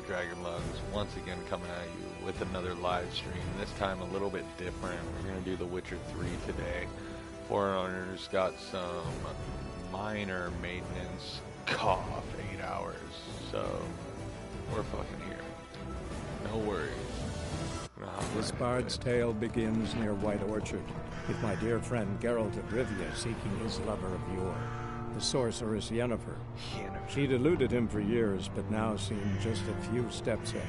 Dragon Lungs, once again coming at you with another live stream. This time a little bit different. We're going to do The Witcher 3 today. Forerunners got some minor maintenance, cough, 8 hours. So, we're fucking here. No worries. This bard's tale begins near White Orchard, with my dear friend Geralt of Rivia seeking his lover of yore, the sorceress Yennefer. She'd eluded him for years, but now seemed just a few steps ahead.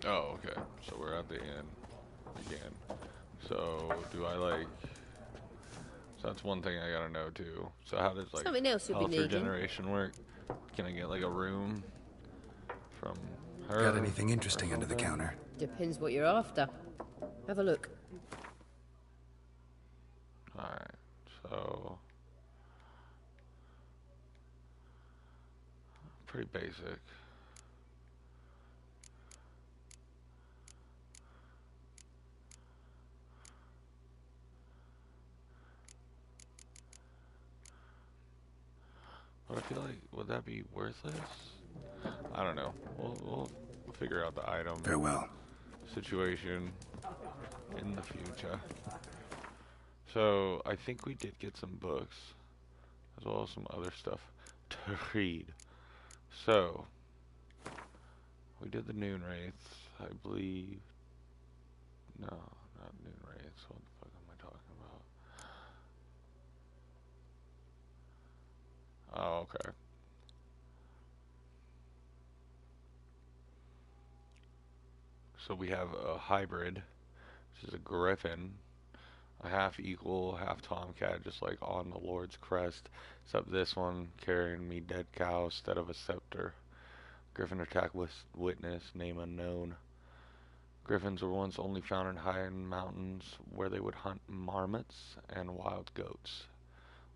Oh, okay. So we're at the end again. So do I like? So that's one thing I gotta know too. So how does like Something else you'll be health needing. regeneration work? Can I get like a room from her? Got anything interesting under the counter? Depends what you're after. Have a look. Alright, so pretty basic. But I feel like, would that be worthless? I don't know. We'll figure out the item Farewell. situation in the future. So, I think we did get some books, as well as some other stuff to read. So, we did the Noon Wraiths, I believe. No, not Noon Wraiths. What the fuck am I talking about? Oh, okay. So we have a hybrid, which is a griffin, a half eagle, half tomcat, just like on the Lord's crest, except this one carrying me dead cow instead of a scepter. Griffin attack with witness, name unknown. Griffins were once only found in high mountains where they would hunt marmots and wild goats.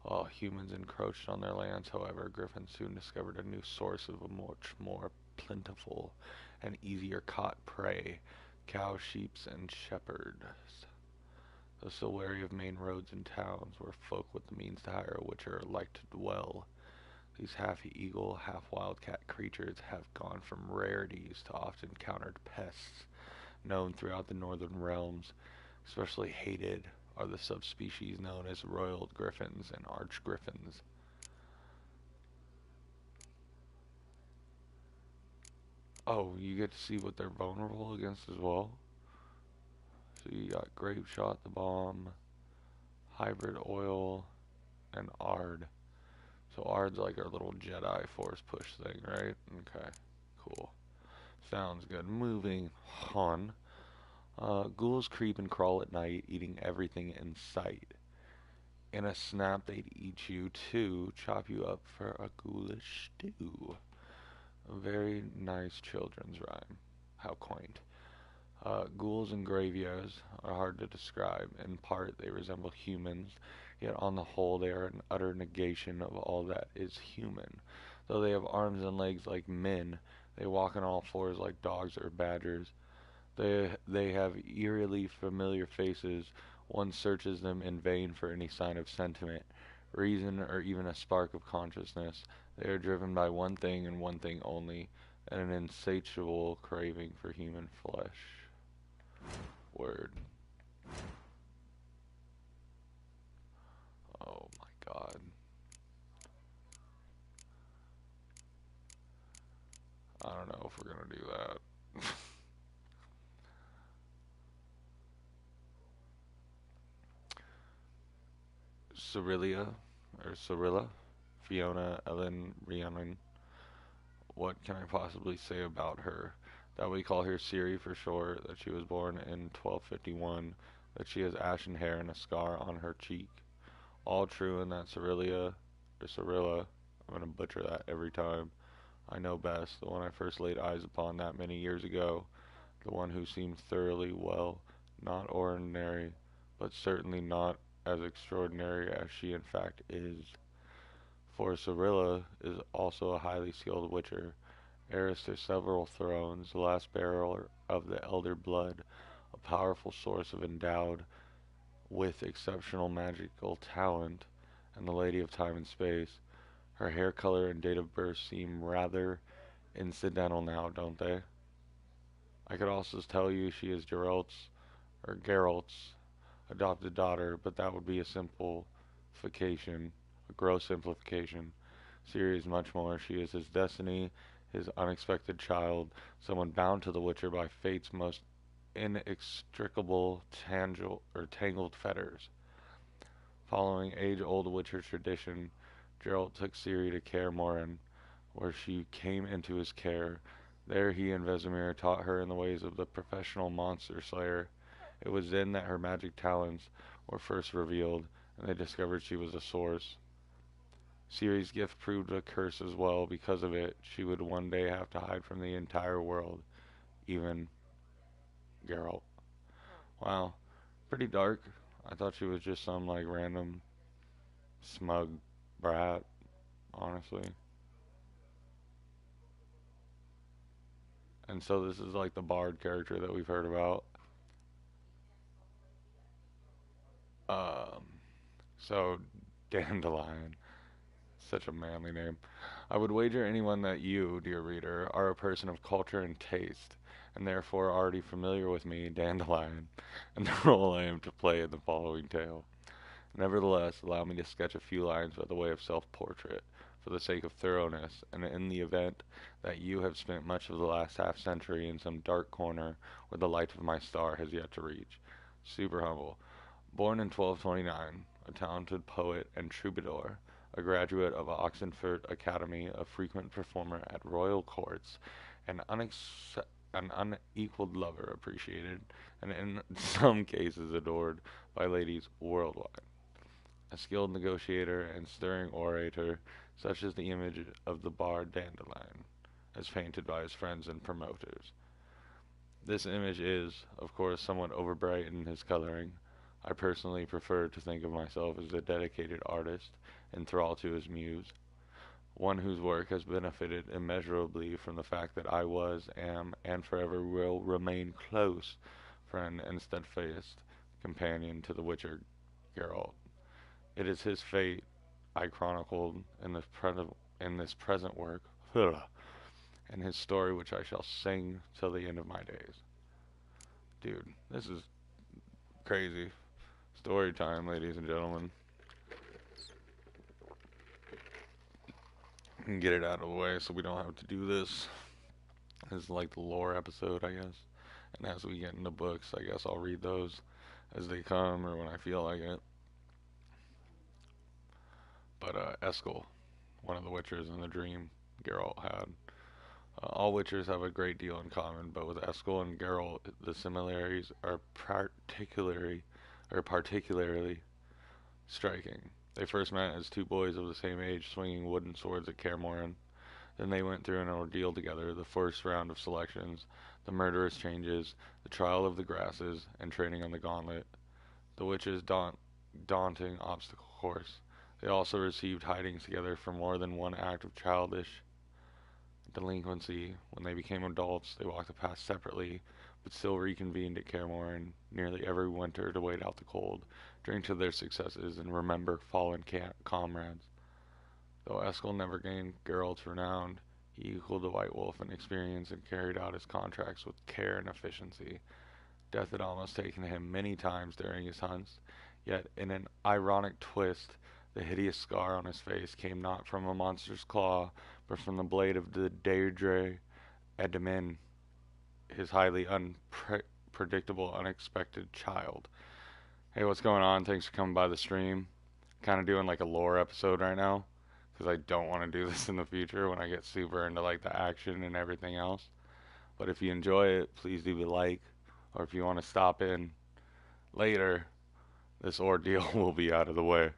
While humans encroached on their lands, however, griffins soon discovered a new source of a much more plentiful and easier caught prey: cows, sheep, and shepherds. Though still wary of main roads and towns where folk with the means to hire a witcher like to dwell, these half-eagle, half-wildcat creatures have gone from rarities to often countered pests known throughout the northern realms. Especially hated are the subspecies known as royal griffins and arch-griffins. Oh, you get to see what they're vulnerable against as well. So you got Grape Shot the Bomb, Hybrid Oil, and Ard. So Ard's like our little Jedi Force push thing, right? Okay, cool. Sounds good. Moving on. Ghouls creep and crawl at night, eating everything in sight. In a snap, they'd eat you too, chop you up for a ghoulish stew. A very nice children's rhyme. How quaint. Ghouls and graveyards are hard to describe. In part, they resemble humans, yet on the whole, they are an utter negation of all that is human. Though they have arms and legs like men, they walk on all fours like dogs or badgers. They have eerily familiar faces. One searches them in vain for any sign of sentiment, reason, or even a spark of consciousness. They are driven by one thing and one thing only, an insatiable craving for human flesh. Word. Oh my god. I don't know if we're gonna do that. Cyrilia, or Cyrilla, Fiona, Ellen, Rhiannon. What can I possibly say about her? That we call her Ciri for short, that she was born in 1251, that she has ashen hair and a scar on her cheek. All true, and that Cyrilia, or Cyrilla, I'm gonna butcher that every time. I know best, the one I first laid eyes upon that many years ago, the one who seemed thoroughly well, not ordinary, but certainly not as extraordinary as she in fact is. For Cirilla is also a highly skilled witcher, heiress to several thrones, the last bearer of the elder blood, a powerful source of endowed with exceptional magical talent, and the lady of time and space. Her hair color and date of birth seem rather incidental now, don't they? I could also tell you she is Geralt's adopted daughter, but that would be a gross simplification. Ciri is much more. She is his destiny, his unexpected child, someone bound to the Witcher by fate's most inextricable tangled fetters. Following age-old Witcher tradition, Geralt took Ciri to Kaer Morhen, where she came into his care. There he and Vesemir taught her in the ways of the professional monster slayer. It was then that her magic talents were first revealed, and they discovered she was a source. Ciri's gift proved a curse as well. Because of it, she would one day have to hide from the entire world, even Geralt. Wow, pretty dark. I thought she was just some like random smug brat, honestly. And so this is like the bard character that we've heard about. Um, so Dandelion, such a manly name. I would wager anyone that you, dear reader, are a person of culture and taste, and therefore already familiar with me, Dandelion, and the role I am to play in the following tale. Nevertheless, allow me to sketch a few lines by the way of self-portrait, for the sake of thoroughness, and in the event that you have spent much of the last half-century in some dark corner where the light of my star has yet to reach. Super humble. Born in 1229, a talented poet and troubadour, a graduate of Oxenford Academy, a frequent performer at royal courts, an unequaled lover appreciated, and in some cases adored by ladies worldwide. A skilled negotiator and stirring orator, such is the image of the bard Dandelion, as painted by his friends and promoters. This image is, of course, somewhat overbright in his coloring. I personally prefer to think of myself as a dedicated artist, enthralled to his muse, one whose work has benefited immeasurably from the fact that I was, am, and forever will remain close friend and steadfast companion to the Witcher Geralt. It is his fate I chronicled in this present work, and his story which I shall sing till the end of my days. Dude, this is crazy. Story time, ladies and gentlemen. And get it out of the way so we don't have to do this. This is like the lore episode, I guess. And as we get into books, I guess I'll read those as they come or when I feel like it. But Eskel, one of the Witchers in the dream Geralt had. All Witchers have a great deal in common, but with Eskel and Geralt, the similarities are particularly striking. They first met as two boys of the same age swinging wooden swords at Kaer Morhen. Then they went through an ordeal together, the first round of selections, the murderous changes, the trial of the grasses, and training on the gauntlet. The Witch's daunting obstacle course. They also received hidings together for more than one act of childish delinquency. When they became adults, they walked the path separately, but still reconvened at Kaer Morhen nearly every winter to wait out the cold, drink to their successes, and remember fallen comrades. Though Eskel never gained Geralt's renown, he equaled the White Wolf in experience and carried out his contracts with care and efficiency. Death had almost taken him many times during his hunts, yet in an ironic twist, the hideous scar on his face came not from a monster's claw, but from the blade of the Deirdre Edamin, his highly unpredictable, unexpected child. Hey, what's going on? Thanks for coming by the stream. Kind of doing like a lore episode right now, because I don't want to do this in the future when I get super into like the action and everything else. But if you enjoy it, please leave a like, or if you want to stop in later, this ordeal will be out of the way.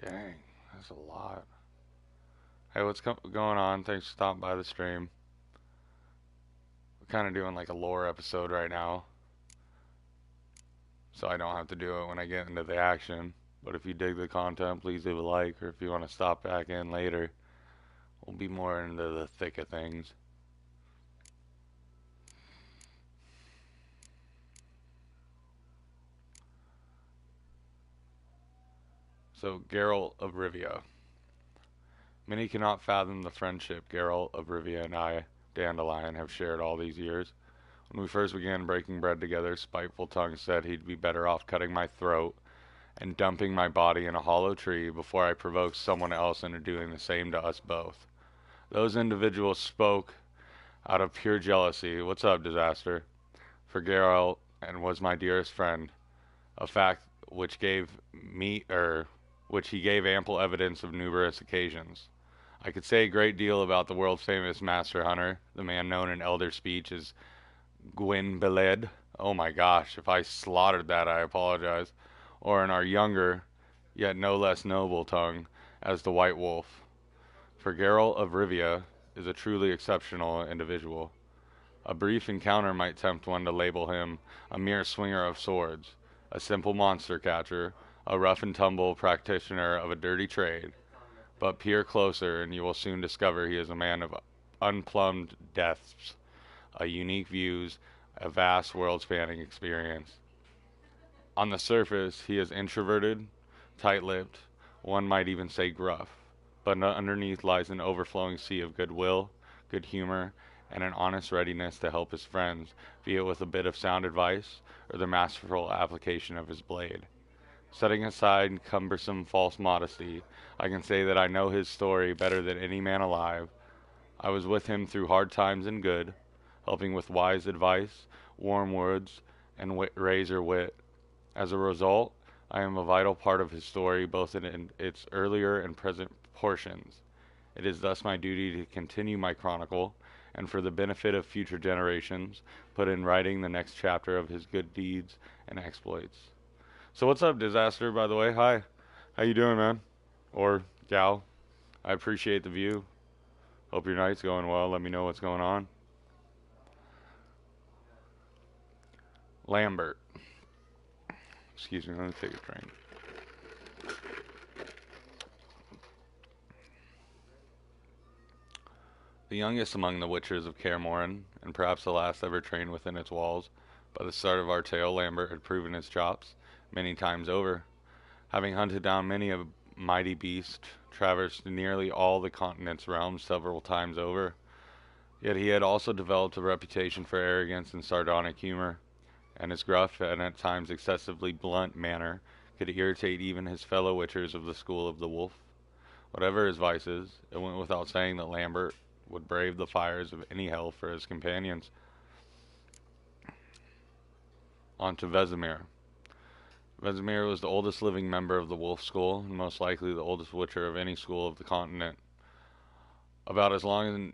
Dang, That's a lot. Hey, what's going on? Thanks for stopping by the stream. We're kind of doing like a lore episode right now, so I don't have to do it when I get into the action. But if you dig the content, please leave a like, or if you want to stop back in later, we'll be more into the thick of things. So, Geralt of Rivia. Many cannot fathom the friendship Geralt of Rivia and I, Dandelion, have shared all these years. When we first began breaking bread together, Spiteful Tongue said he'd be better off cutting my throat and dumping my body in a hollow tree before I provoked someone else into doing the same to us both. Those individuals spoke out of pure jealousy. What's up, Disaster? For Geralt and was my dearest friend, a fact which he gave ample evidence of numerous occasions. I could say a great deal about the world-famous Master Hunter, the man known in Elder speech as Gwynbeled. Oh my gosh, if I slaughtered that, I apologize. Or in our younger, yet no less noble tongue, as the White Wolf. For Geralt of Rivia is a truly exceptional individual. A brief encounter might tempt one to label him a mere swinger of swords, a simple monster catcher, a rough-and-tumble practitioner of a dirty trade. But peer closer, and you will soon discover he is a man of unplumbed depths, a unique views, a vast world-spanning experience. On the surface, he is introverted, tight-lipped, one might even say gruff, but underneath lies an overflowing sea of goodwill, good humor, and an honest readiness to help his friends, be it with a bit of sound advice or the masterful application of his blade. Setting aside cumbersome false modesty, I can say that I know his story better than any man alive. I was with him through hard times and good, helping with wise advice, warm words, and razor wit. As a result, I am a vital part of his story, both in its earlier and present portions. It is thus my duty to continue my chronicle, and for the benefit of future generations, put in writing the next chapter of his good deeds and exploits. So what's up, Disaster, by the way? Hi. How you doing, man? Or gal? I appreciate the view. Hope your night's going well. Let me know what's going on. Lambert. Excuse me, let me take a drink. The youngest among the Witchers of Kaer Morhen, and perhaps the last ever trained within its walls, by the start of our tale, Lambert had proven his chops many times over. Having hunted down many a mighty beast, traversed nearly all the continent's realms several times over, yet he had also developed a reputation for arrogance and sardonic humor, and his gruff and at times excessively blunt manner could irritate even his fellow Witchers of the School of the Wolf. Whatever his vices, it went without saying that Lambert would brave the fires of any hell for his companions. On to Vesemir. Vesemir was the oldest living member of the Wolf School, and most likely the oldest Witcher of any school of the continent. About as long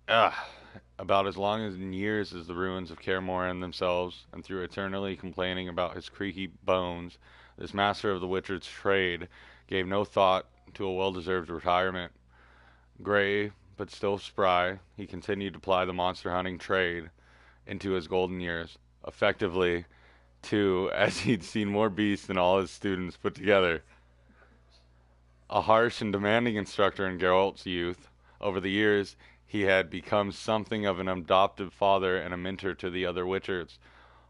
as in years as the ruins of Kaer Morhen themselves, and through eternally complaining about his creaky bones, this master of the Witcher's trade gave no thought to a well-deserved retirement. Gray, but still spry, he continued to ply the monster hunting trade into his golden years, effectively, too, as he'd seen more beasts than all his students put together. A harsh and demanding instructor in Geralt's youth, over the years he had become something of an adoptive father and a mentor to the other Witchers,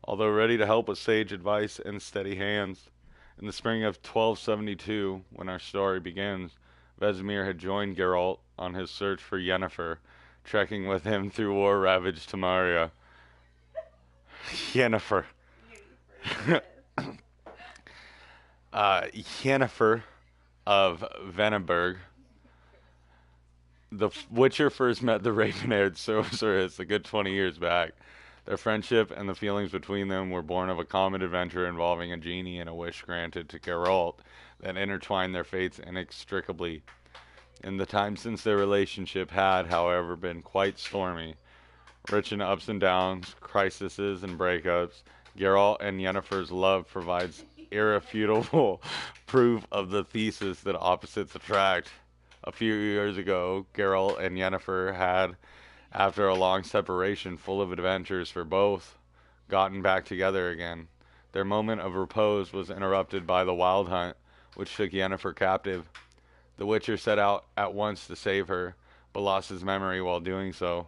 although ready to help with sage advice and steady hands. In the spring of 1272, when our story begins, Vesemir had joined Geralt on his search for Yennefer, trekking with him through war-ravaged Temeria. Yennefer. Yennefer of Venneberg. The Witcher first met the raven-haired sorceress a good 20 years back. Their friendship and the feelings between them were born of a common adventure involving a genie and a wish granted to Geralt that intertwined their fates inextricably. In the time since their relationship had, however, been quite stormy, rich in ups and downs, crises and breakups, Geralt and Yennefer's love provides irrefutable proof of the thesis that opposites attract. A few years ago, Geralt and Yennefer had, after a long separation full of adventures for both, gotten back together again. Their moment of repose was interrupted by the Wild Hunt, which took Yennefer captive. The Witcher set out at once to save her, but lost his memory while doing so.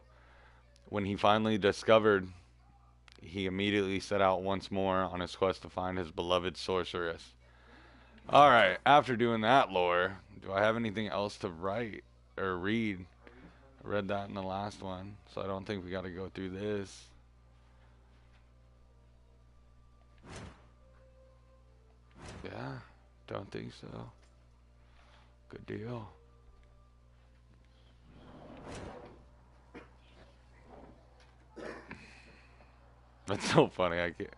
When he finally discovered, he immediately set out once more on his quest to find his beloved sorceress. Alright, after doing that lore, do I have anything else to write or read? I read that in the last one, so I don't think we gotta go through this. Yeah, don't think so. Good deal. That's so funny. I get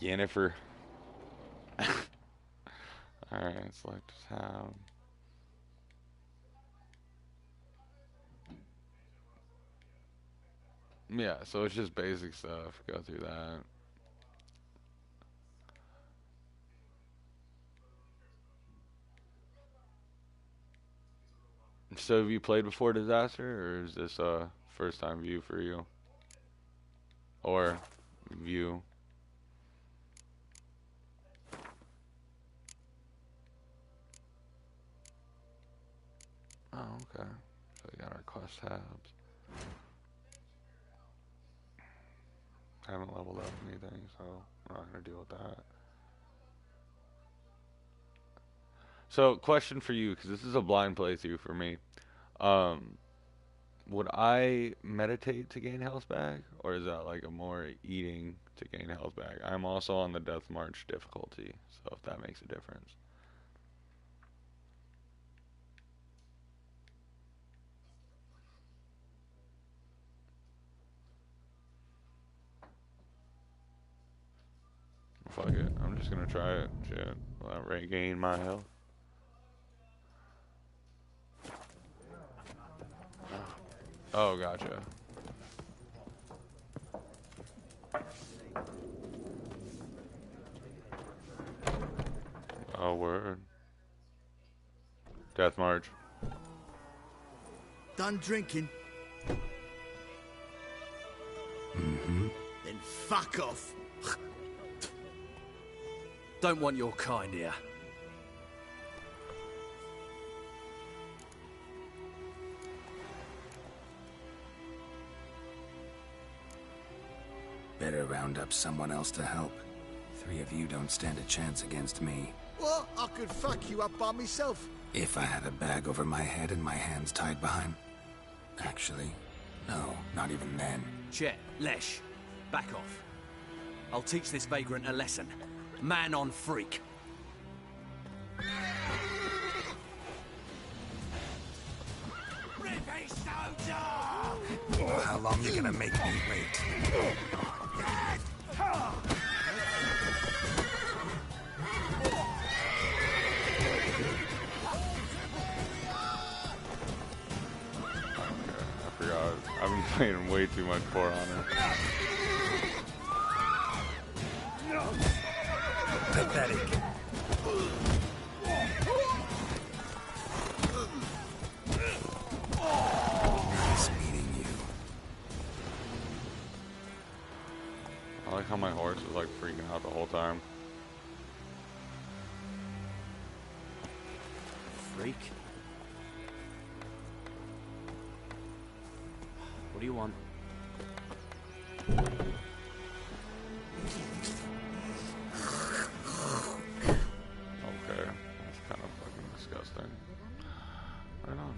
Yennefer. Alright, select tab. Yeah, so it's just basic stuff. Go through that. So have you played before Disaster, or is this a first time view for you? Or view? Oh, okay. So we got our quest tabs. I haven't leveled up anything, so I'm not gonna deal with that. So, question for you, because this is a blind playthrough for me. Would I meditate to gain health back, or is that like a more eating to gain health back? I'm also on the Death March difficulty, so if that makes a difference. Fuck it, I'm just gonna try it. Shit, will that regain my health? Oh, gotcha. Oh, word. Death March. Done drinking? Mm-hmm. Then fuck off. Don't want your kind here. Better round up someone else to help. 3 of you don't stand a chance against me. What? I could fuck you up by myself. If I had a bag over my head and my hands tied behind... Actually, no, not even then. Chet, Lesh, back off. I'll teach this vagrant a lesson. Man on freak. How long you gonna make me wait? I forgot. I've been playing way too much For Honor. Pathetic. Nice meeting you. I like how my horse is like freaking out the whole time. Freak? What do you want? Okay, that's kind of fucking disgusting. Right on.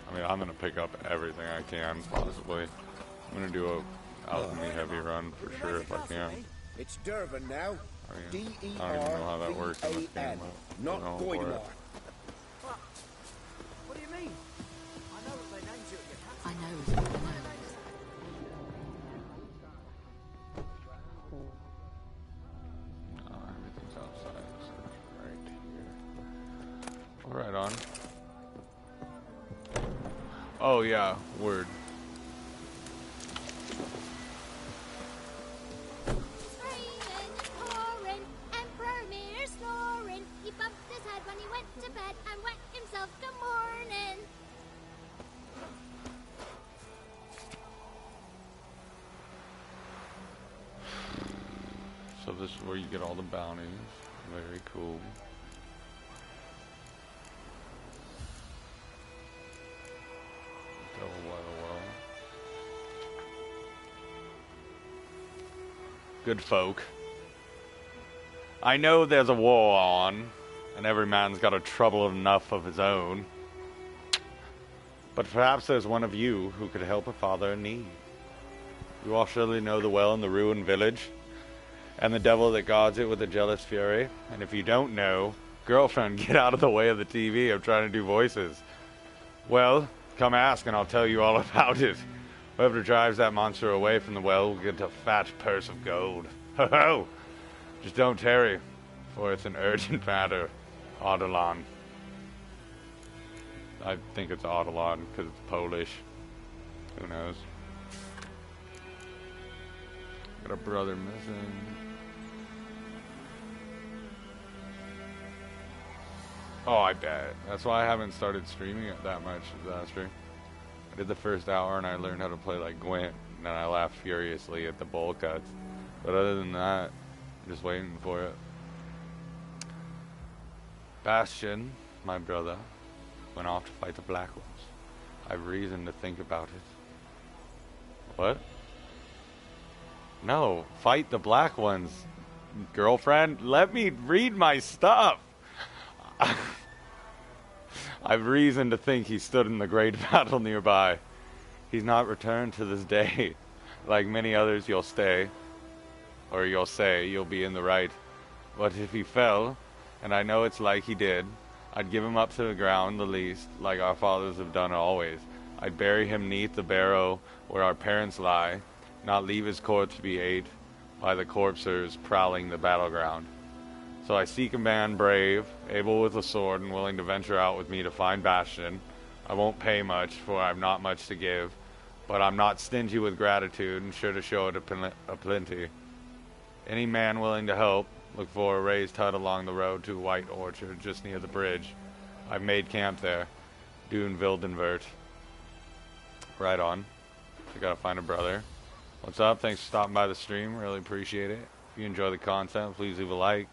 I mean, I'm gonna pick up everything I can, possibly. I'm gonna do a alchemy heavy run for sure if I can. It's Durban now. I mean, I don't even know how that works in this game. But Not I'm going going for on. it. I know. Right on. Oh yeah, word. Raining, pouring, Emperor Mir snoring. He bumped his head when he went to bed and wet himself till morning. So this is where you get all the bounties. Very cool. Double by the well. Good folk. I know there's a war on, and every man's got a trouble enough of his own. But perhaps there's one of you who could help a father in need. You all surely know the well in the ruined village, and the devil that guards it with a jealous fury. And if you don't know, girlfriend, get out of the way of the TV. I'm trying to do voices. Well, come ask and I'll tell you all about it. Whoever drives that monster away from the well will get a fat purse of gold. Ho ho! Just don't tarry, for it's an urgent matter. Audalon. I think it's Audalon because it's Polish. Who knows? Got a brother missing. Oh, I bet. That's why I haven't started streaming it that much, Disaster. I did the first hour and I learned how to play like Gwent, and then I laughed furiously at the bowl cuts. But other than that, I'm just waiting for it. Bastion, my brother, went off to fight the Black Ones. I've reason to think about it. What? No, fight the Black Ones, girlfriend. Let me read my stuff. I've reason to think he stood in the great battle nearby. He's not returned to this day. Like many others, you'll stay. Or you'll say you'll be in the right. But if he fell, and I know it's like he did, I'd give him up to the ground the least, like our fathers have done always. I'd bury him neath the barrow where our parents lie, not leave his corpse to be ate by the corpsers prowling the battleground. So I seek a man brave, able with a sword, and willing to venture out with me to find Bastion. I won't pay much, for I've not much to give, but I'm not stingy with gratitude, and sure to show it a plenty. Any man willing to help, look for a raised hut along the road to White Orchard, just near the bridge. I've made camp there. Dune Wildenvert. Right on. I gotta find a brother. What's up? Thanks for stopping by the stream. Really appreciate it. If you enjoy the content, please leave a like.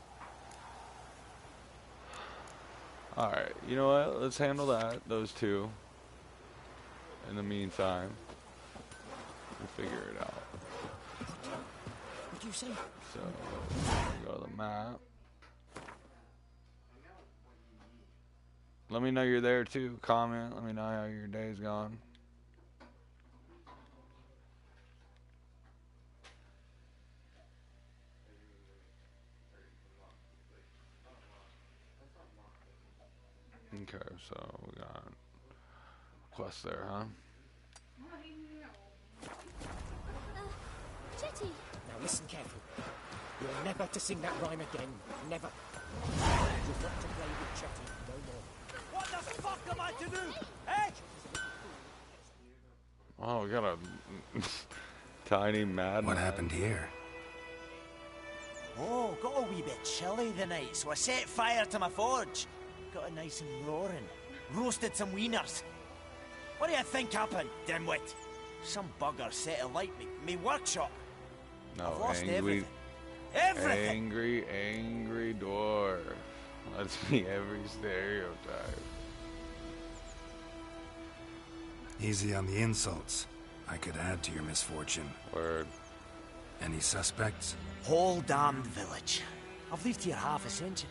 Alright, you know what? Let's handle that. Those two. In the meantime, we'll figure it out. What do you say? So, go to the map. Let me know you're there too. Comment. Let me know how your day's gone. Okay, so we got quest there, huh? Jetty! Now listen carefully. You're never to sing that rhyme again. Never. You've got to play with Chetty no more. What the fuck am I to do? Eh? Oh, we got a tiny madman. What happened here? Oh, got a wee bit chilly the night, so I set fire to my forge. Got it nice and roaring. Roasted some wieners. What do you think happened, dimwit? Some bugger set alight me workshop. No, I've lost angry, everything. Everything! angry dwarf. Let's be every stereotype. Easy on the insults. I could add to your misfortune. Word. Any suspects? Whole damned village. I've lived here half a century.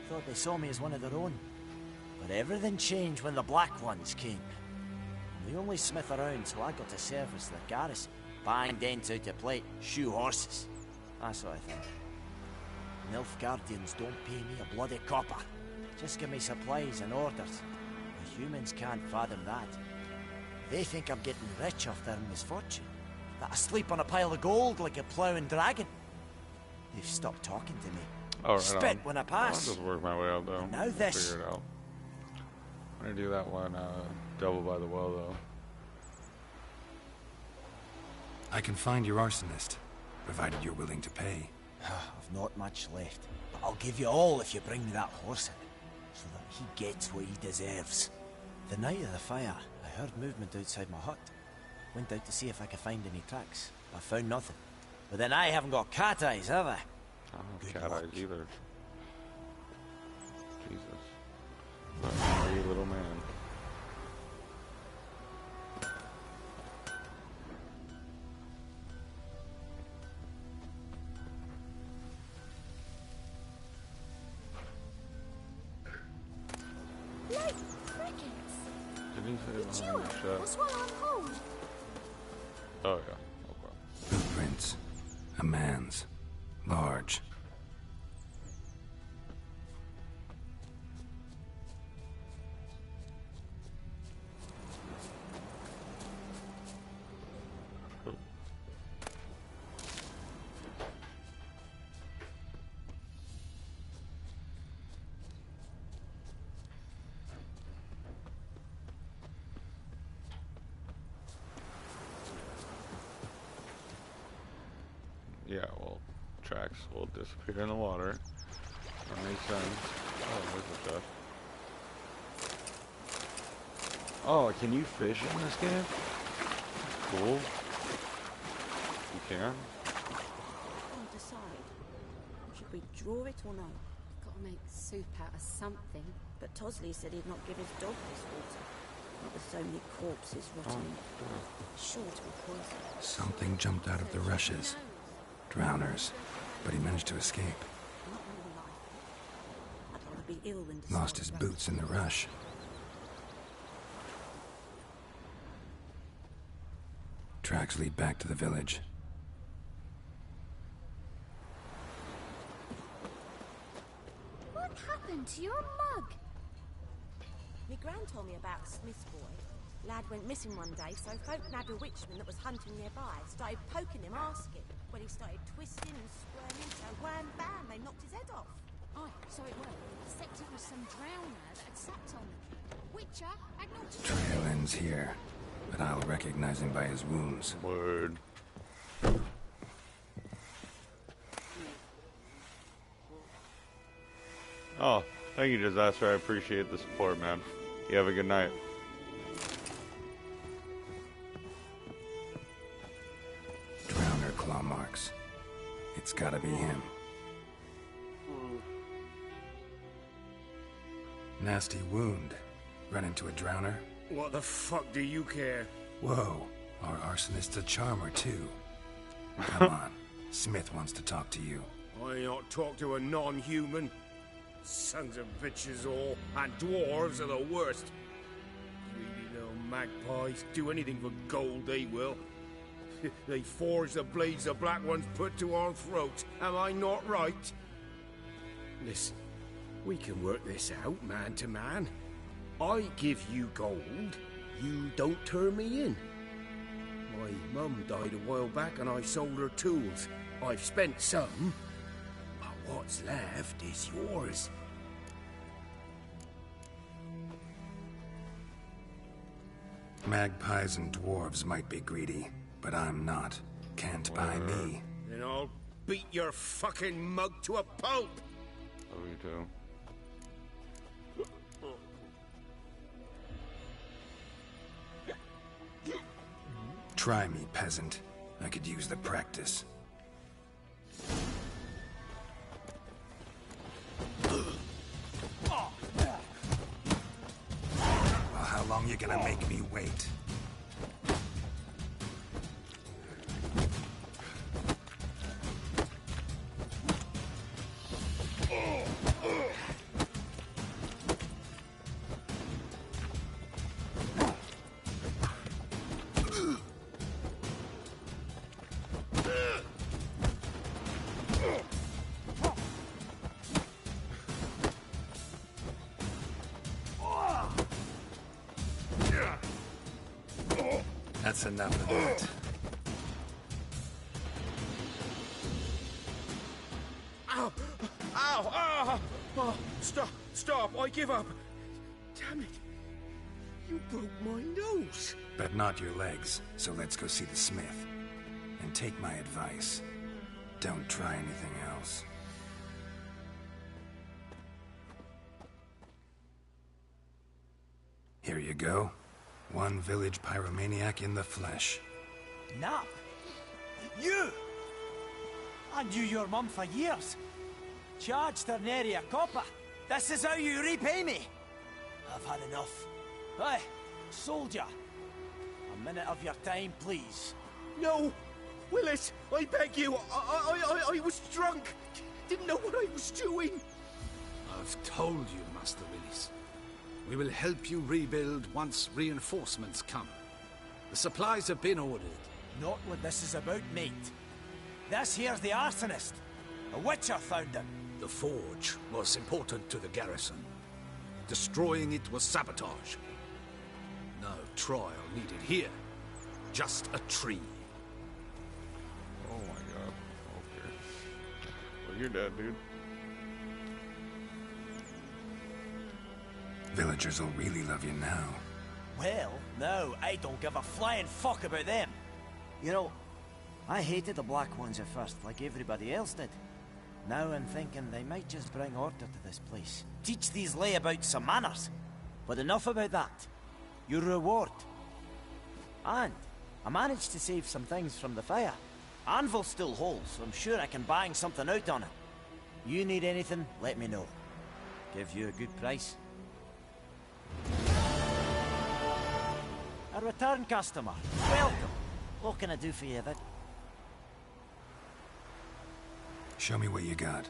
Thought they saw me as one of their own. But everything changed when the Black Ones came. I'm the only smith around, so I got to service their garrison. Bang dents out of plate, shoe horses. That sort of thing. Nilfgaardians don't pay me a bloody copper. Just give me supplies and orders. The humans can't fathom that. They think I'm getting rich off their misfortune. That I sleep on a pile of gold like a ploughing dragon. They've stopped talking to me. Oh, right Spit on. when I I'll pass. just work my way out though. Now this. Figure it out. I'm gonna do that one double by the well though. I can find your arsonist, provided you're willing to pay. I've not much left, but I'll give you all if you bring me that horse in, so that he gets what he deserves. The night of the fire, I heard movement outside my hut. Went out to see if I could find any tracks. I found nothing. But then I haven't got cat eyes, have I? I don't have cat eyes either. Jesus. What a hungry little man. Like crickets. Didn't he say You it chew behind it. the shed? That's what I'm called. Oh yeah. Okay. Footprints. A man's. Large. Yeah, well, tracks will disappear in the water. That makes sense. Oh, there's a chest. Oh, can you fish in this game? Cool. You can? Can't decide. Should we draw it or no? Got to make soup out of something. But Tosley said he'd not give his dog this water. Not with so many corpses rotting. Sure to be poison. Something jumped out of the rushes. Drowners. But he managed to escape. Not more likely. I'd rather be ill than decide Lost his right. boots in the rush. Tracks lead back to the village. What happened to your mug? Me gran told me about a Smith's boy. Lad went missing one day, so folk nabbed a witchman that was hunting nearby. Started poking him, asking. When he started twisting and squirming, so wham bam, they knocked his head off. Oh, so it was. Except it was some drowner that had sapped on the kid. Witcher had not to... Trail ends here, but I'll recognize him by his wounds. Word. Oh, thank you, Disaster. I appreciate the support, man. You have a good night. Drowner claw marks. It's gotta be him. Nasty wound. Run into a drowner? What the fuck do you care? Whoa, our arsonist's a charmer too. Come on, Smith wants to talk to you. I ain't not talk to a non-human. Sons of bitches all, and dwarves are the worst. Greedy little magpies, do anything for gold they will. They forge the blades the black ones put to our throats. Am I not right? Listen, we can work this out man to man. I give you gold, you don't turn me in. My mum died a while back and I sold her tools. I've spent some, but what's left is yours. Magpies and dwarves might be greedy, but I'm not. Can't buy me. Then I'll beat your fucking mug to a pulp! Love you too. Try me, peasant. I could use the practice. Well, how long you gonna make me wait? That's enough of that. Ow! Ow! Ow! Oh, stop! Stop! I give up! Damn it! You broke my nose. But not your legs, so let's go see the smith. And take my advice. Don't try anything else. Here you go. One village pyromaniac in the flesh. Nap? You! I knew your mum for years. Charged her nary a copper. This is how you repay me. I've had enough. Hey, soldier. A minute of your time, please. No! Willis, I beg you. I was drunk. Didn't know what I was doing. I've told you, Master Willis. We will help you rebuild once reinforcements come. The supplies have been ordered. Not what this is about, mate. This here's the arsonist. A witcher found him. The forge was important to the garrison. Destroying it was sabotage. No trial needed here. Just a tree. Oh my god. Okay. Well, you're dead, dude. Villagers will really love you now. Well, no, I don't give a flying fuck about them. You know, I hated the Black Ones at first, like everybody else did. Now I'm thinking they might just bring order to this place. Teach these layabouts some manners. But enough about that. Your reward. And I managed to save some things from the fire. Anvil still holds, so I'm sure I can bang something out on it. You need anything, let me know. Give you a good price. A return customer. Welcome. What can I do for you, then? Show me what you got.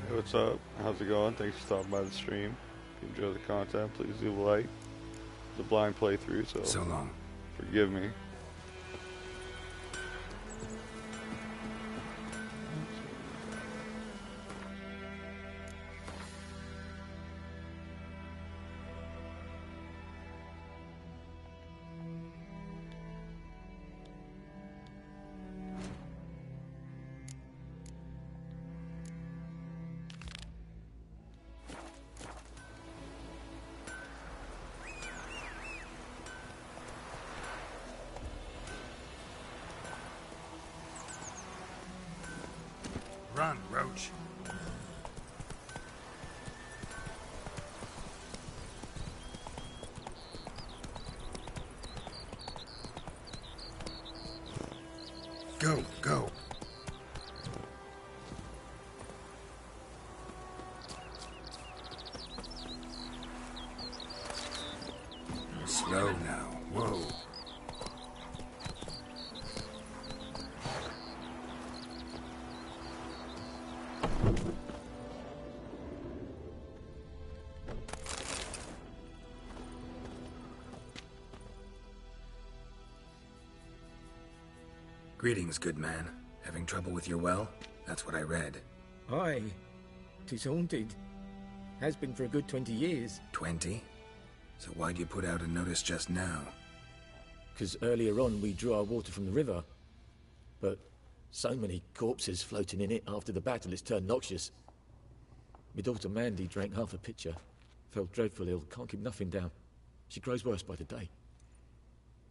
Hey, what's up? How's it going? Thanks for stopping by the stream. If you enjoy the content, please do like. It's a blind playthrough, so long. Forgive me. Run, Roach. Go, go. Slow now. Whoa. Greetings, good man. Having trouble with your well? That's what I read. Aye. 'Tis haunted. Has been for a good 20 years. 20? So why'd you put out a notice just now? 'Cause earlier on we drew our water from the river. But So many corpses floating in it after the battle, it's turned noxious. My daughter Mandy drank half a pitcher. Fell dreadful ill, can't keep nothing down. She grows worse by the day.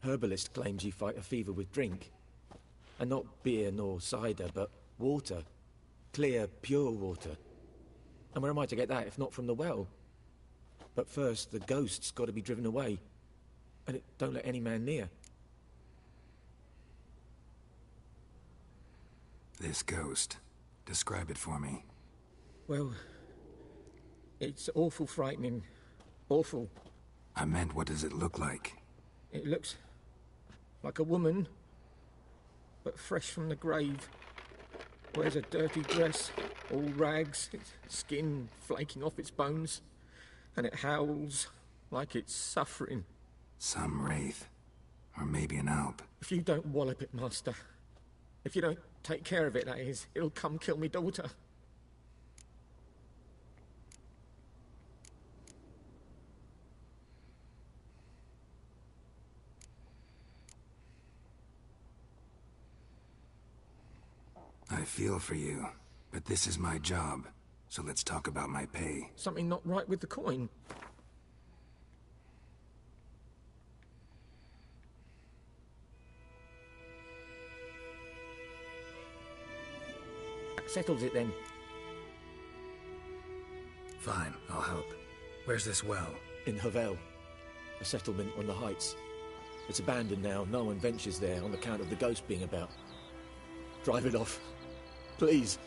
Herbalist claims you fight a fever with drink. And not beer nor cider, but water. Clear, pure water. And where am I to get that if not from the well? But first, the ghost's got to be driven away. And it don't let any man near. This ghost. Describe it for me. Well, it's awful frightening. Awful. I meant, what does it look like? It looks like a woman, but fresh from the grave. Wears a dirty dress, all rags, its skin flaking off its bones, and it howls like it's suffering. Some wraith. Or maybe an alp. If you don't wallop it, Master, if you don't take care of it, that is, it'll come kill me daughter. I feel for you, but this is my job, so let's talk about my pay. Something not right with the coin. That settles it then. Fine, I'll help. Where's this well? In Havel, a settlement on the heights. It's abandoned now, no one ventures there on account of the ghost being about. Drive it off. Please.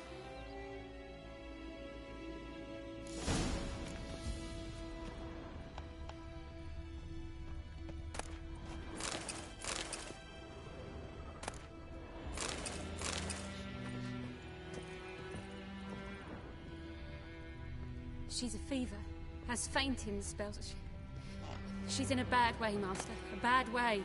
She's a fever. Has fainting spells. She's in a bad way, Master. A bad way.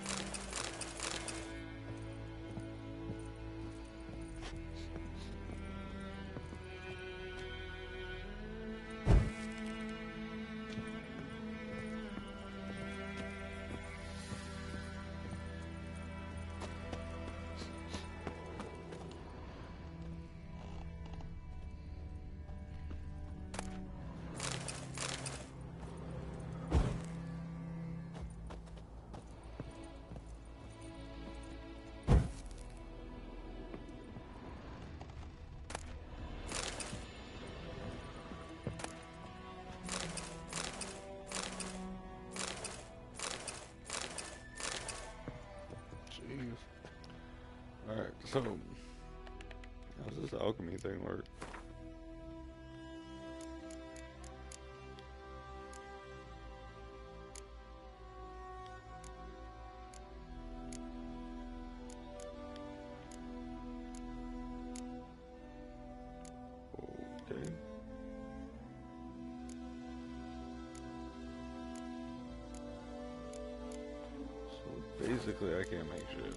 Alright, so how's this alchemy thing work? Okay. So basically I can't make shit.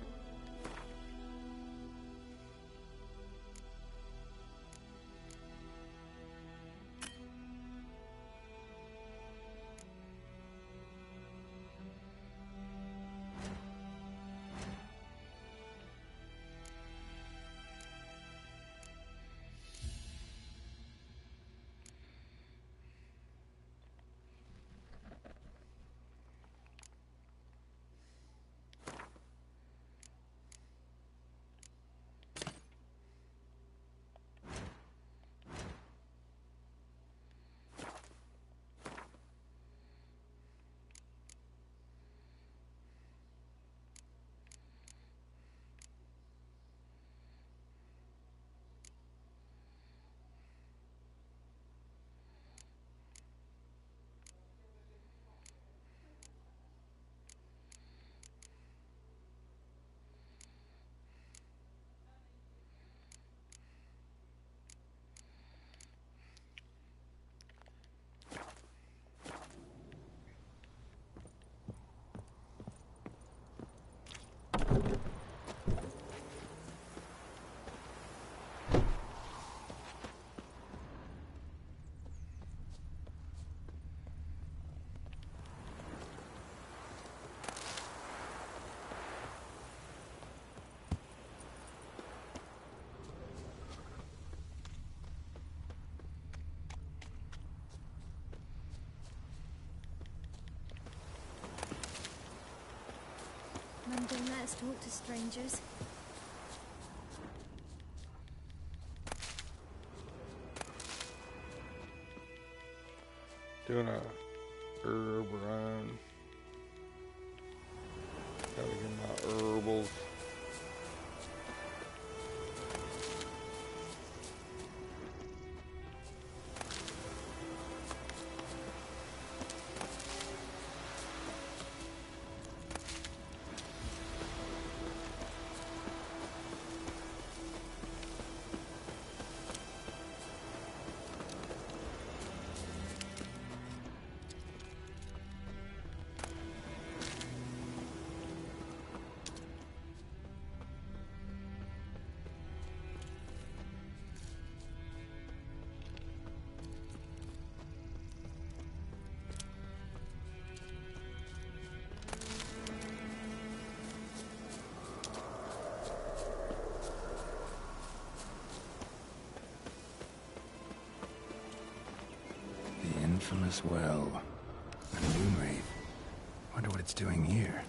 let's talk to strangers. Doing a herb run. Gotta get my herbals. Infamous well. A Moonwraith. Wonder what it's doing here.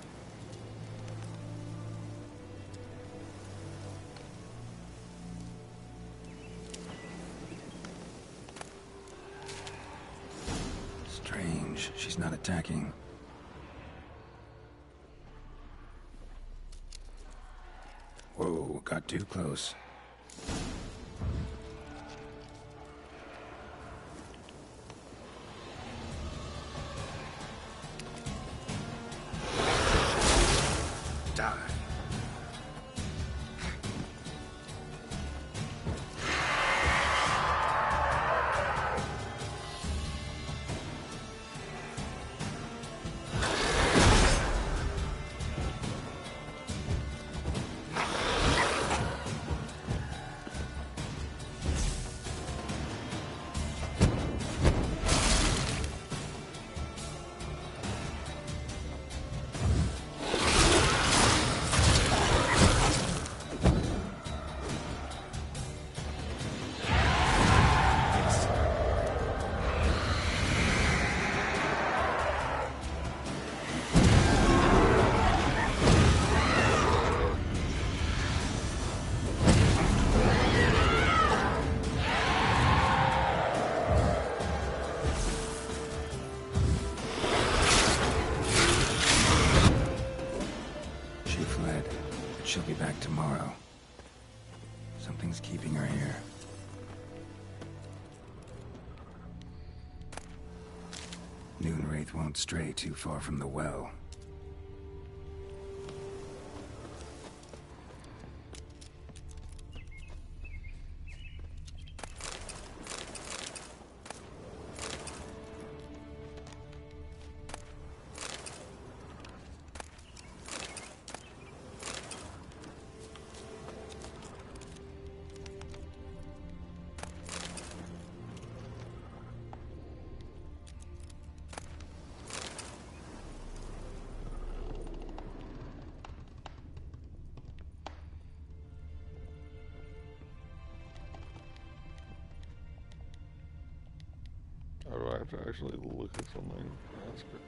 Strange. She's not attacking. Whoa, got too close. She'll be back tomorrow. Something's keeping her here. Moonwraith won't stray too far from the well. Or do I have to actually look at something? That's great.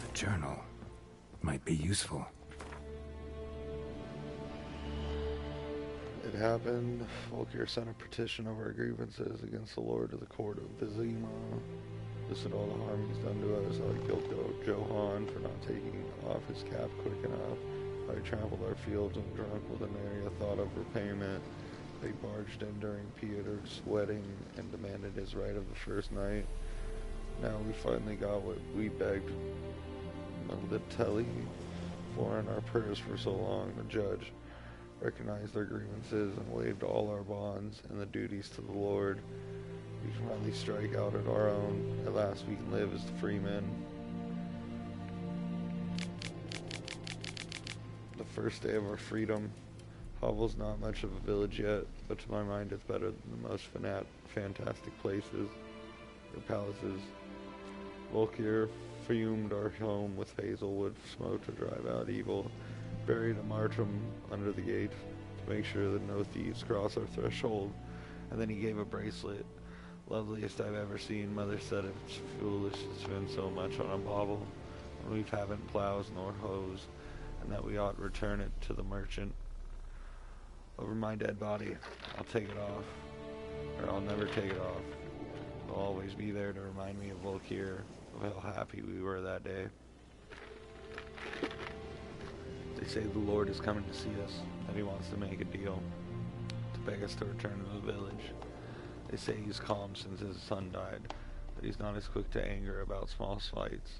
A journal might be useful. It happened. Volkir sent a petition of our grievances against the Lord of the Court of Vizima. Listed all the harm he's done to us, like guilt of Johan for not taking off his cap quick enough. I trampled our fields and drunk with an area thought of repayment. They barged in during Pieter's wedding and demanded his right of the first night. Now we finally got what we begged Melitelli for in our prayers for so long. The judge recognized their grievances and waived all our bonds and the duties to the Lord. We can finally strike out at our own. At last we can live as free men. The first day of our freedom. Hovel's not much of a village yet, but to my mind it's better than the most fantastic places or palaces. Volkir fumed our home with hazelwood smoke to drive out evil. Buried a martyrdom under the gate. to make sure that no thieves cross our threshold. And then he gave a bracelet. Loveliest I've ever seen. Mother said it's foolish to spend so much on a bauble when we haven't plows nor hoes, and that we ought return it to the merchant. Over my dead body, I'll take it off, or I'll never take it off. It'll always be there to remind me of Volkir, of how happy we were that day. They say the Lord is coming to see us, that he wants to make a deal, to beg us to return to the village. They say he's calm since his son died, that he's not as quick to anger about small slights.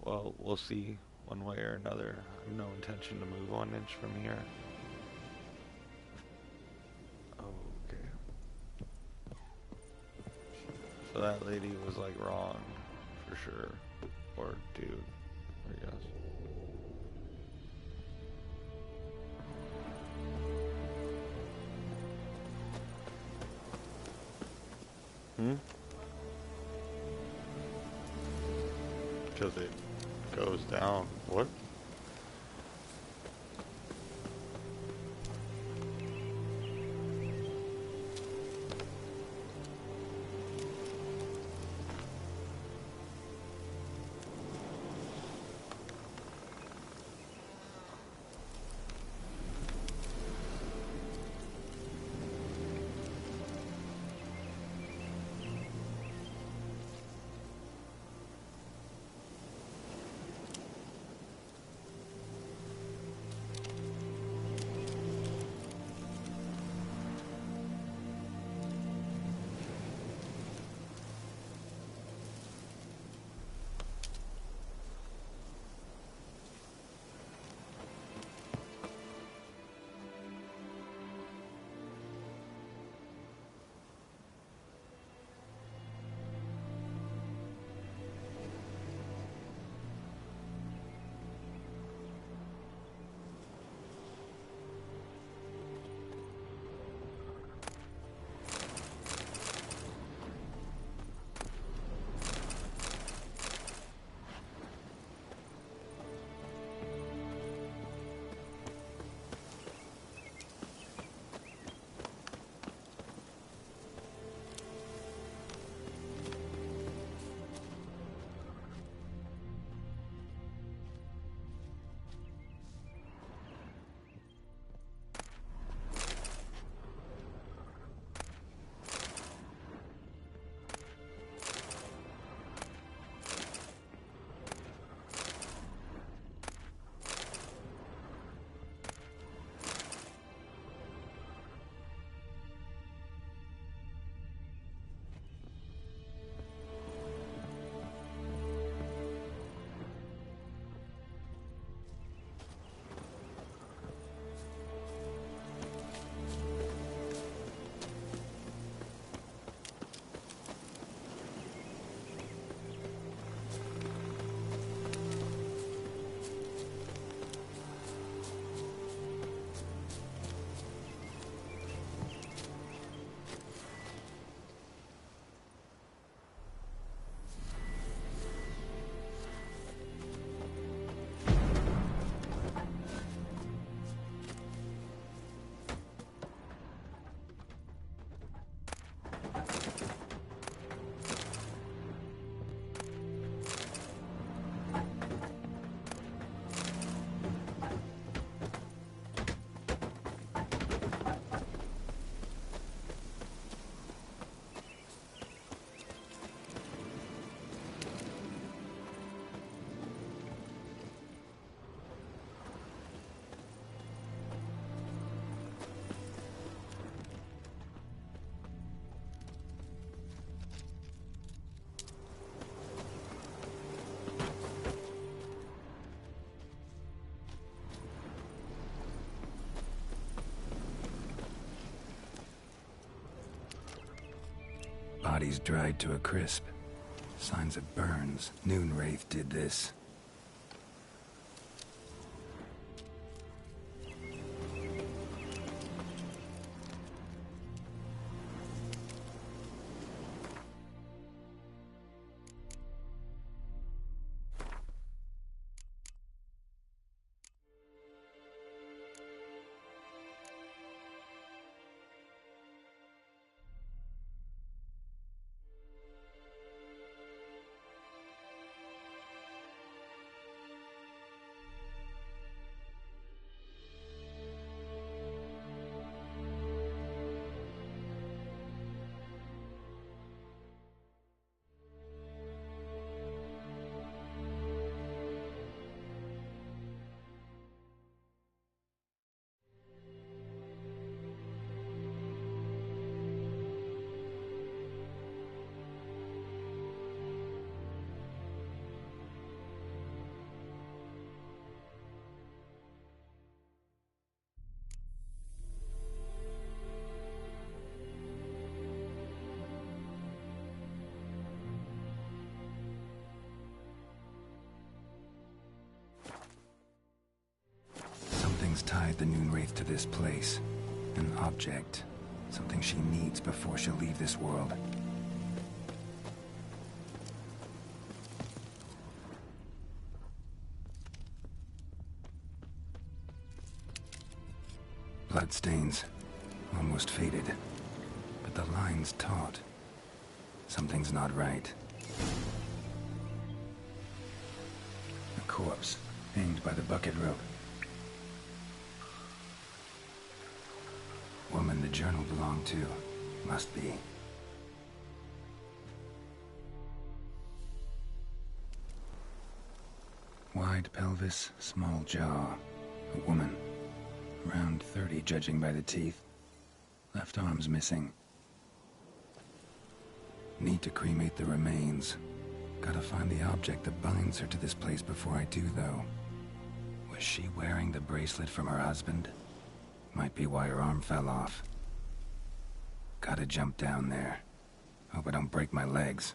Well, we'll see, one way or another. I have no intention to move 1 inch from here. So that lady was like wrong, for sure. Or dude, I guess. Because it goes down. What? Bodies dried to a crisp. Signs of burns. Noonwraith did this. tied the Noonwraith to this place. An object. Something she needs before she'll leave this world. Bloodstains. Almost faded. But the line's taut. Something's not right. A corpse, hanged by the bucket rope. Woman the journal belonged to. Must be. Wide pelvis, small jaw. A woman. Around 30, judging by the teeth. Left arm's missing. Need to cremate the remains. Gotta find the object that binds her to this place before I do, though. Was she wearing the bracelet from her husband? Might be why her arm fell off. Gotta jump down there. Hope I don't break my legs.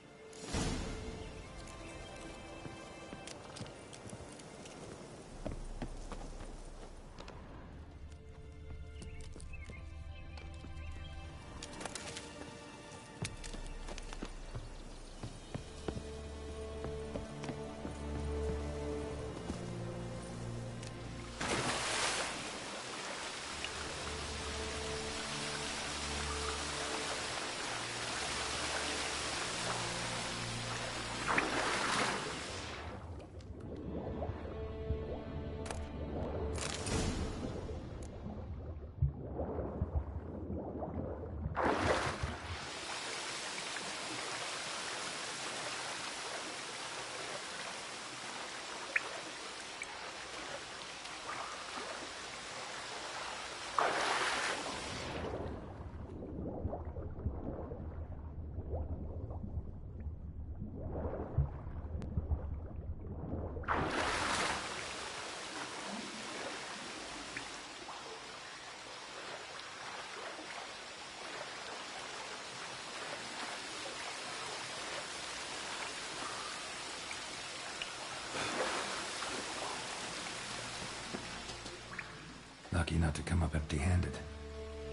Lucky not to come up empty-handed.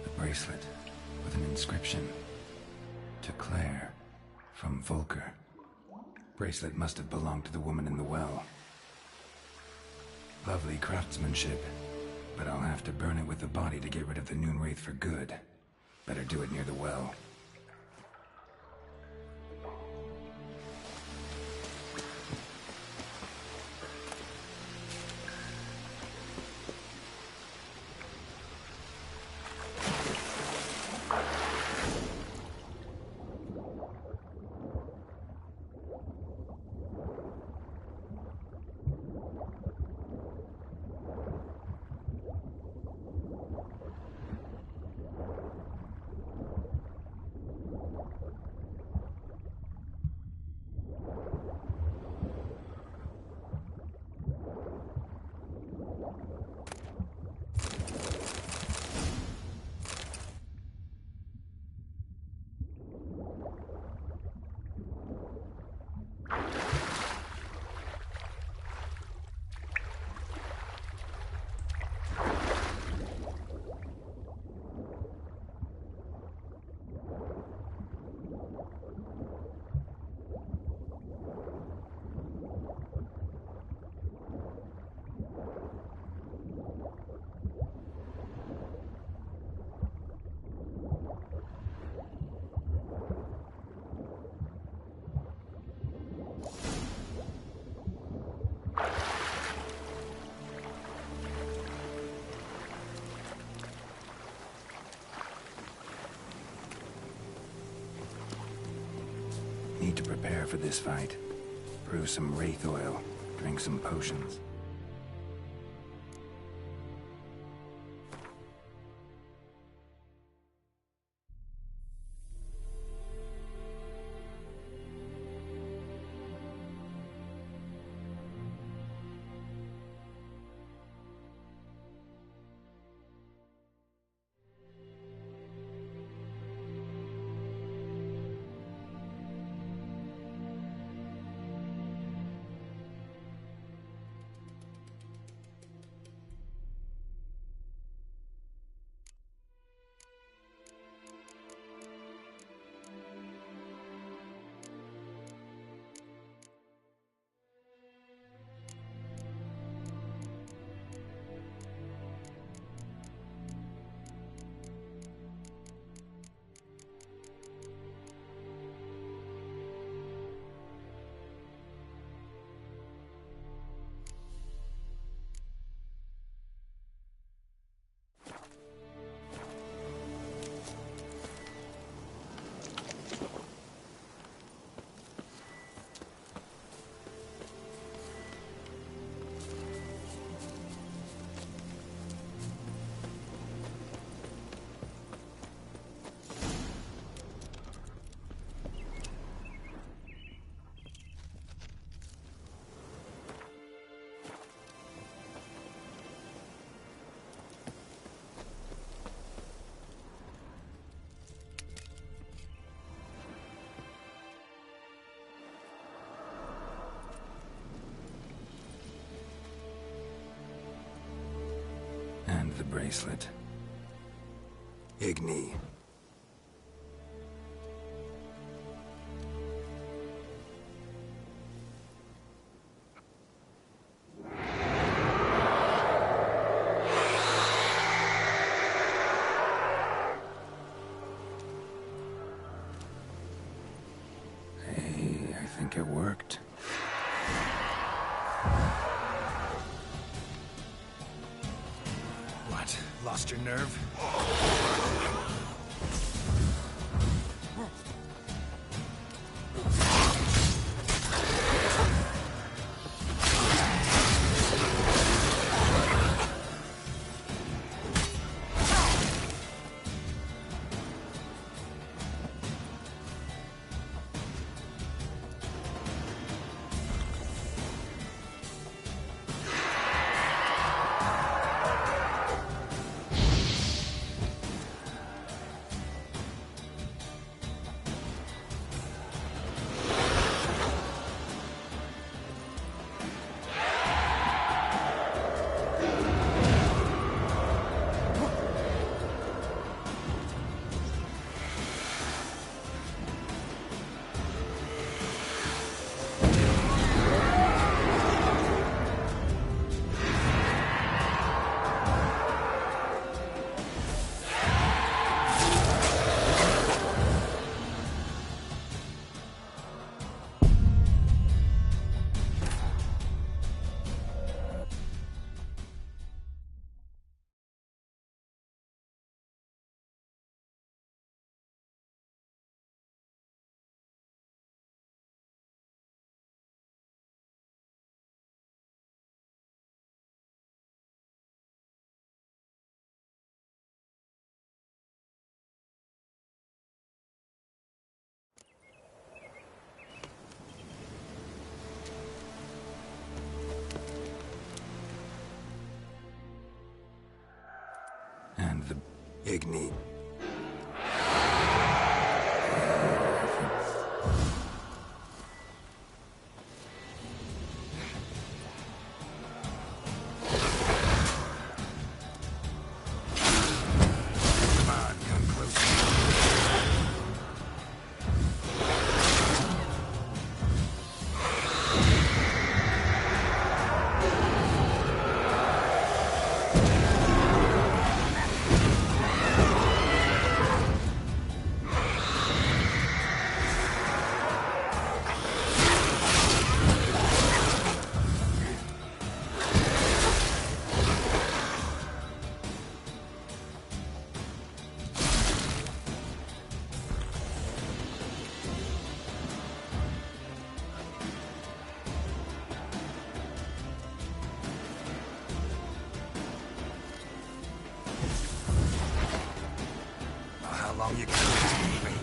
The bracelet with an inscription. To Claire, from Volker. Bracelet must have belonged to the woman in the well. Lovely craftsmanship, but I'll have to burn it with the body to get rid of the Noonwraith for good. Better do it near the well. Need to prepare for this fight. Brew some wraith oil, drink some potions. bracelet. Igni. Hey, I think it worked. What? Lost your nerve? And the Igni. How long you can wait?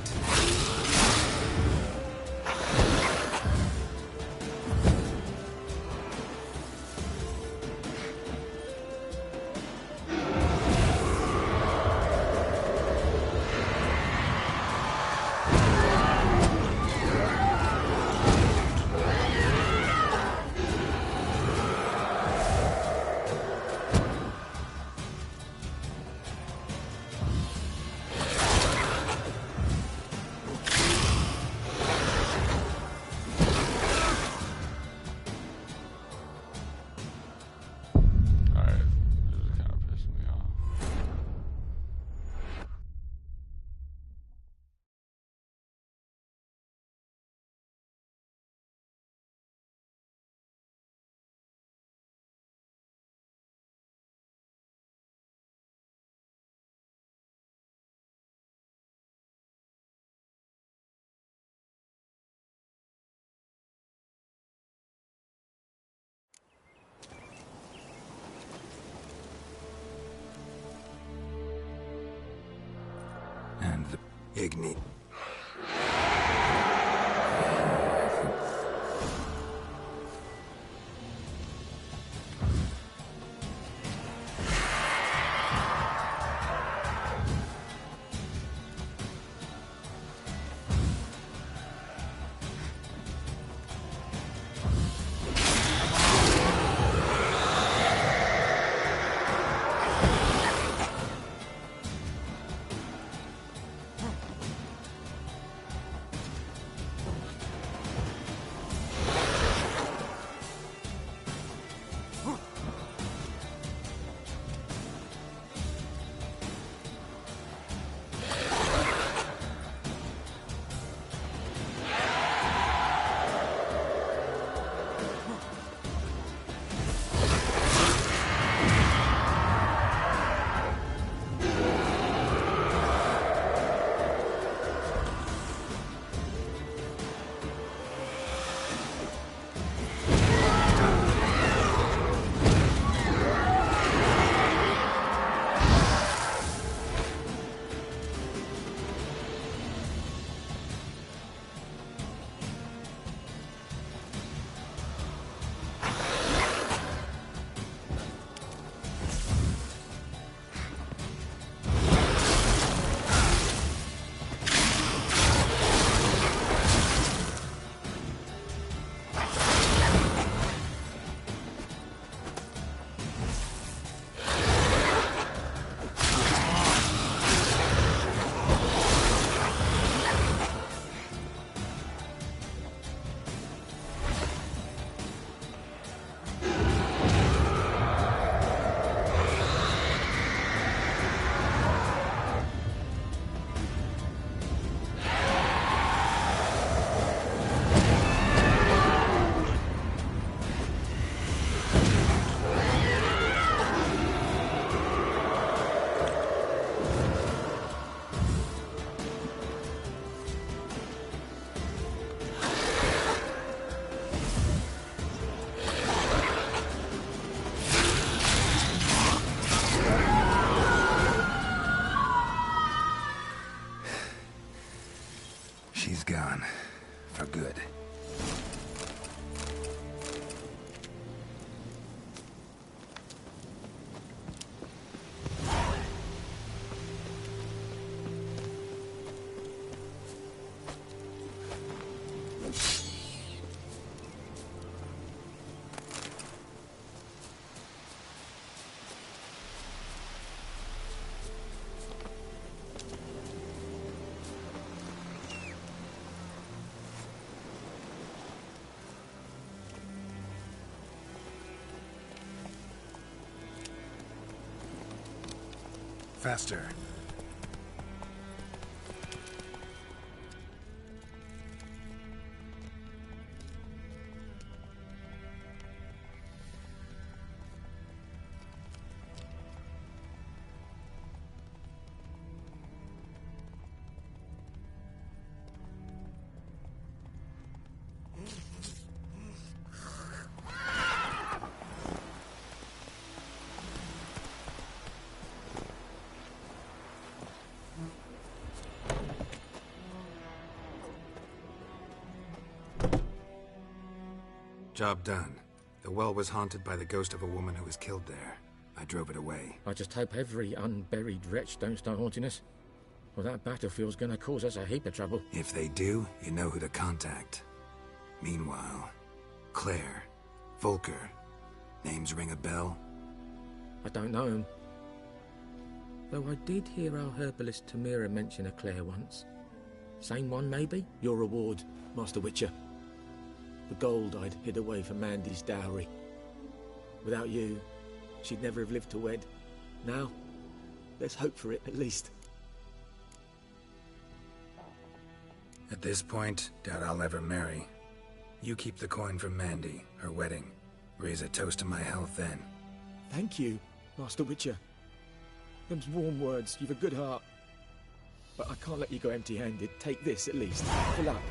And the Igni. she's gone. For good. Faster. Job done. The well was haunted by the ghost of a woman who was killed there. I drove it away. I just hope every unburied wretch don't start haunting us. Well, that battlefield's gonna cause us a heap of trouble. If they do, you know who to contact. Meanwhile, Claire, Volker, names ring a bell? I don't know him. Though I did hear our herbalist Tamira mention a Claire once. Same one, maybe? Your reward, Master Witcher. The gold I'd hid away for Mandy's dowry. Without you, she'd never have lived to wed. Now, let's hope for it, at least. At this point, doubt I'll ever marry. You keep the coin from Mandy, her wedding. Raise a toast to my health then. Thank you, Master Witcher. Them's warm words, you've a good heart. But I can't let you go empty-handed. Take this, at least. For luck.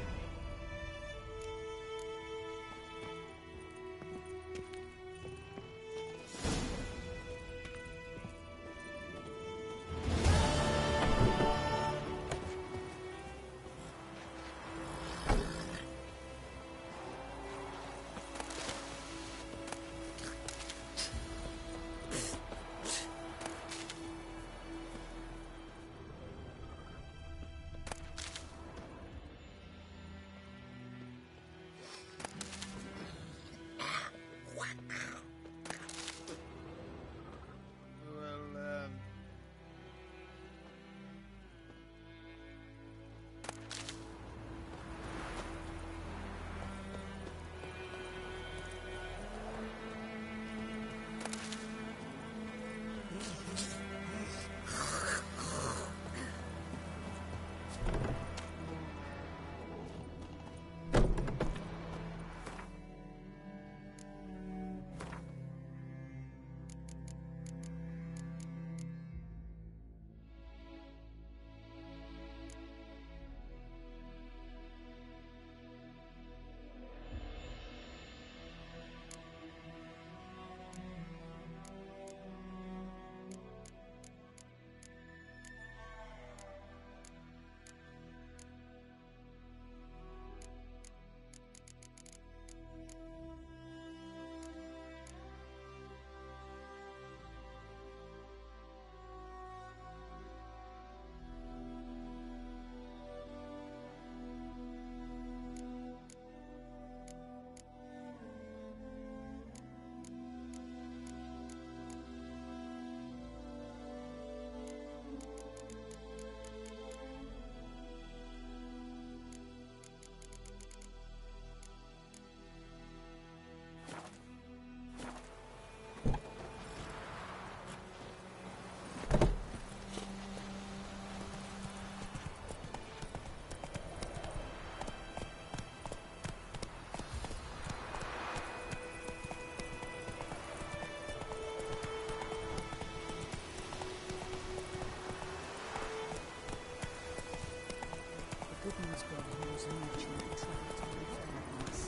Goodman's brother was a merchant that traveled to the Fairlands.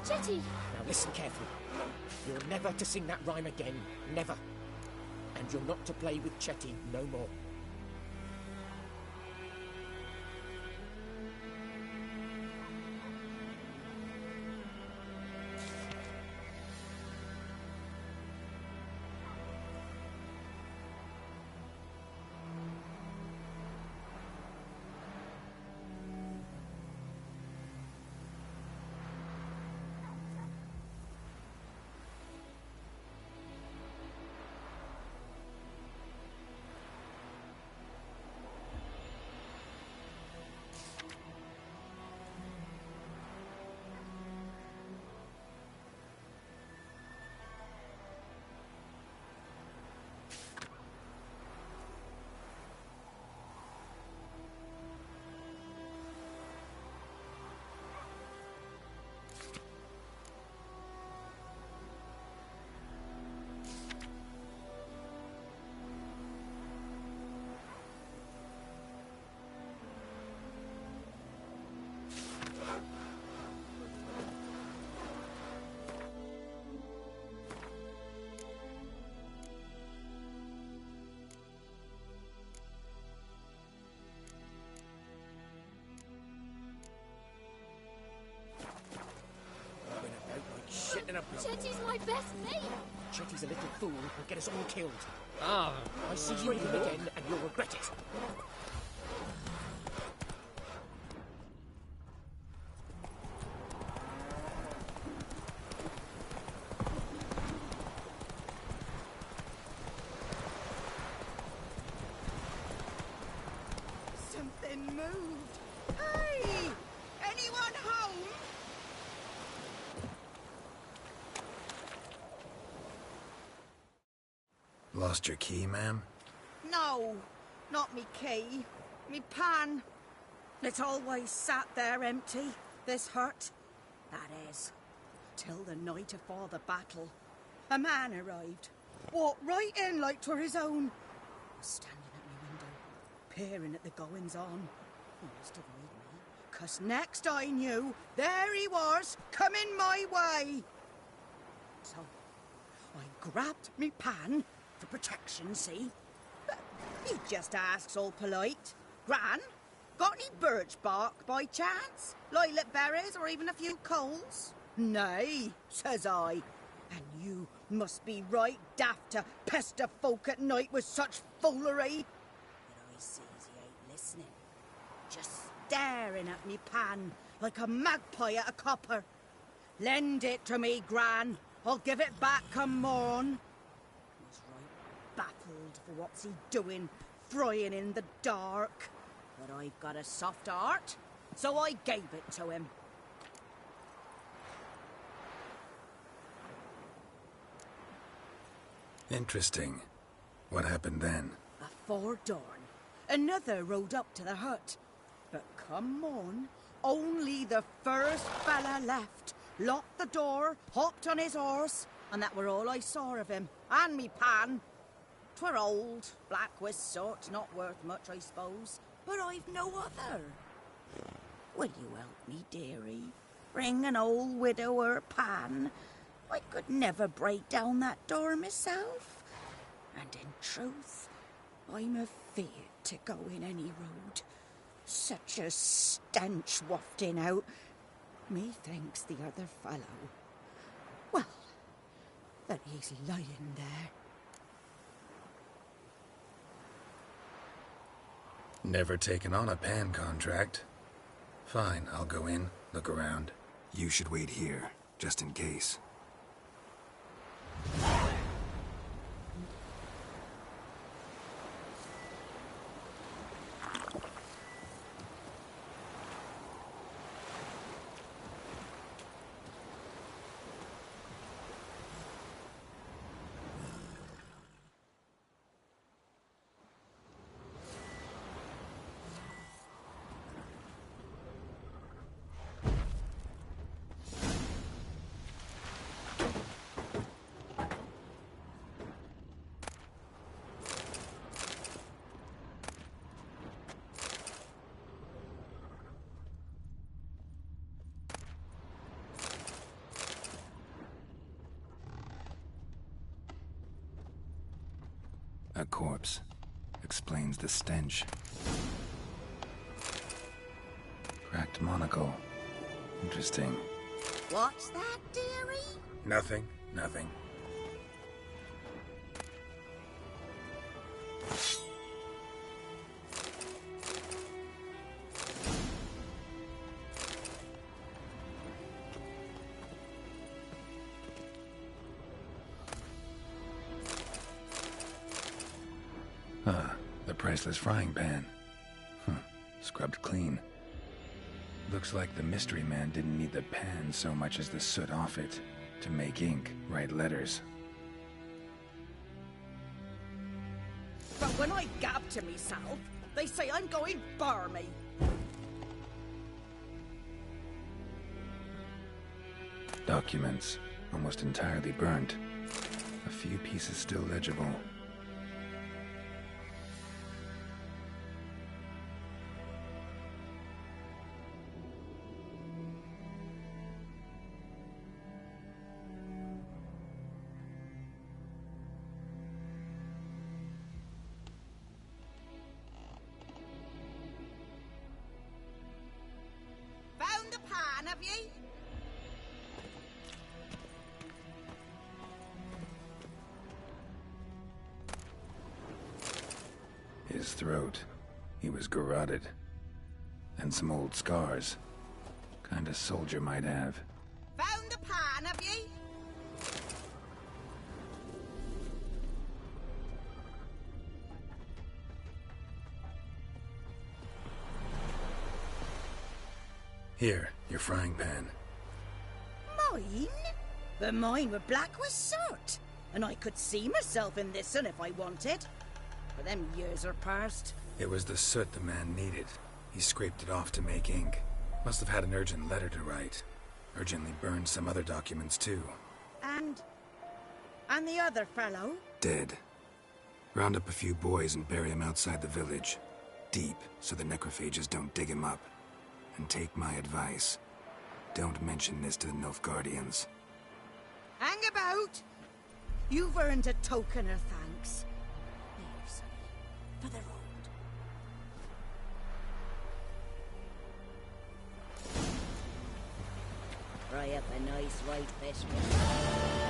Chetty! Now listen carefully. You're never to sing that rhyme again. Never. And you're not to play with Chetty no more. Chetty's my best mate! Chetty's a little fool who'll get us all killed. I see you with him again, and you'll regret it. Something moved. Hey! Anyone home? Lost your key, ma'am? No, not me key. Me pan. It's always sat there empty, this hut. That is, till the night afore the battle. A man arrived. Walked right in like 'twere his own. Was standing at my window, peering at the goings-on. He must have heard me, 'cause next I knew, there he was, coming my way. So, I grabbed me pan, for protection, see? But he just asks all polite. Gran, got any birch bark by chance? Lilac berries or even a few coals? Nay, says I. And you must be right daft to pester folk at night with such foolery. But I sees he ain't listening. Just staring at me pan like a magpie at a copper. Lend it to me, Gran. I'll give it back come morn. Baffled for what's he doing, frying in the dark. But I've got a soft heart, so I gave it to him. Interesting. What hafpened then? Afore dawn, another rode up to the hut. But come on, only the first fella left, locked the door, hopped on his horse, and that were all I saw of him, and me pan. 'Twere old, black-wist sort, not worth much, I suppose, but I've no other. Will you help me, dearie? Bring an old widower pan? I could never break down that door myself. And in truth, I'm afeard to go in any road. Such a stench wafting out. Methinks the other fellow, well, that he's lying there. Never taken on a pan contract. Fine, I'll go in, look around. You should wait here, just in case. a corpse. Explains the stench. Cracked monocle. Interesting. What's that, dearie? Nothing. The priceless frying pan. Scrubbed clean. Looks like the mystery man didn't need the pan so much as the soot off it to make ink, write letters. But when I gab to myself, they say I'm going barmy. Documents, almost entirely burnt. A few pieces still legible. Found the pan, have ye? His throat. He was garroted. And some old scars. Kind of soldier might have. Found the pan, have ye? Here, your frying pan. Mine? But mine were black with soot. And I could see myself in this one if I wanted. But them years are past. It was the soot the man needed. He scraped it off to make ink. Must have had an urgent letter to write. Urgently burned some other documents too. And the other fellow? Dead. Round up a few boys and bury him outside the village. Deep, so the necrophages don't dig him up. And take my advice. Don't mention this to the Nilfgaardians. Hang about! You've earned a token of thanks. There's for the road. Fry up a nice white biscuit.